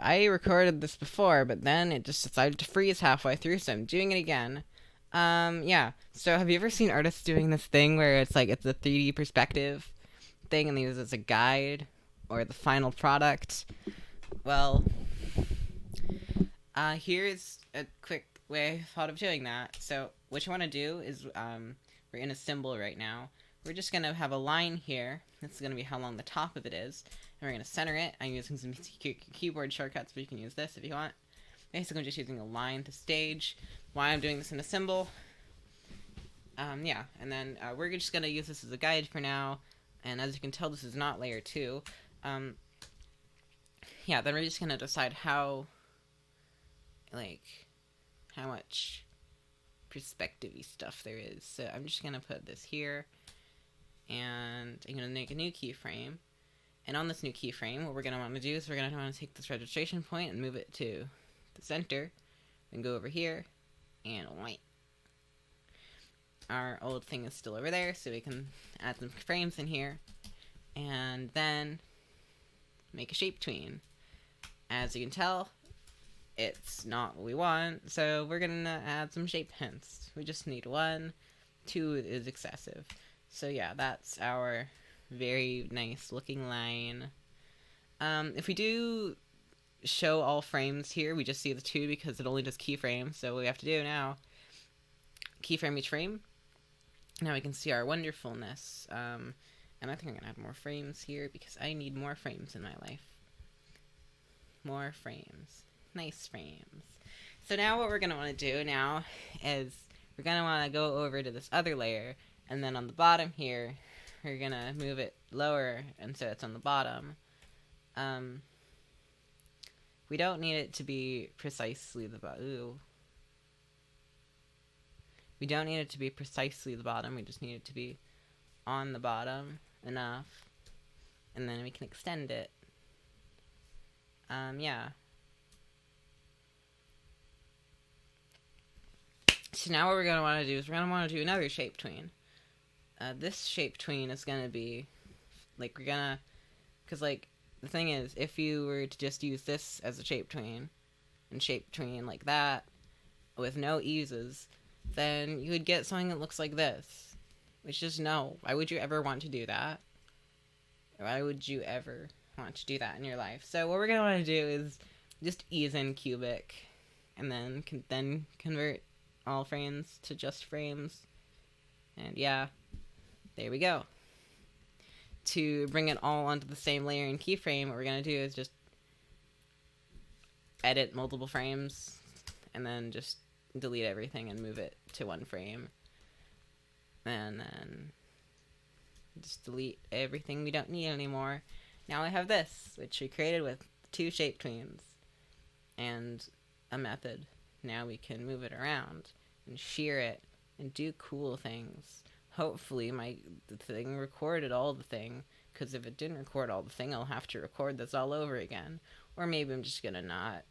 I recorded this before, but then it just decided to freeze halfway through, so I'm doing it again. Yeah. So have you ever seen artists doing this thing where it's like it's a 3D perspective thing and they use it as a guide or the final product? Well, here's a quick way I thought of doing that. So what you want to do is we're in a symbol right now. We're just gonna have a line here. This is gonna be how long the top of it is, and we're gonna center it. I'm using some keyboard shortcuts, but you can use this if you want. Basically, I'm just using a line to stage. Why I'm doing this in a symbol. Yeah, and then we're just gonna use this as a guide for now. And as you can tell, this is not layer 2. Um, yeah, then we're just gonna decide how much perspectivey stuff there is. So I'm just gonna put this here, and I'm gonna make a new keyframe. And on this new keyframe, what we're gonna want to do is we're gonna want to take this registration point and move it to the center, and go over here, and white. Our old thing is still over there, so we can add some frames in here, and then make a shape tween. As you can tell, it's not what we want, so we're gonna add some shape hints. We just need 1, 2 is excessive. So yeah, that's our very nice looking line. If we do show all frames here, we just see the 2 because it only does keyframes. So what we have to do now, keyframe each frame. Now we can see our wonderfulness. And I think I'm gonna add more frames here because I need more frames in my life. More frames. Nice frames. So now what we're going to want to do now is we're going to want to go over to this other layer, and then on the bottom here, we're going to move it lower, and so it's on the bottom. We don't need it to be precisely the bottom. We don't need it to be precisely the bottom, we just need it to be on the bottom enough, and then we can extend it. Yeah. So now what we're going to want to do is we're going to want to do another shape tween. This shape tween is going to be, like, we're going to, because, like, the thing is, if you were to just use this as a shape tween, and shape tween like that, with no eases, then you would get something that looks like this. Which just, no. Why would you ever want to do that? Why would you ever want to do that in your life? So what we're going to want to do is just ease in cubic, and then convert all frames to just frames. And yeah, there we go. To bring it all onto the same layer and keyframe, what we're going to do is just edit multiple frames, and then just delete everything and move it to 1 frame. And then just delete everything we don't need anymore. Now I have this, which we created with 2 shape tweens and a method. Now we can move it around and shear it and do cool things. Hopefully the thing recorded all the thing, because if it didn't record all the thing, I'll have to record this all over again. Or maybe I'm just gonna not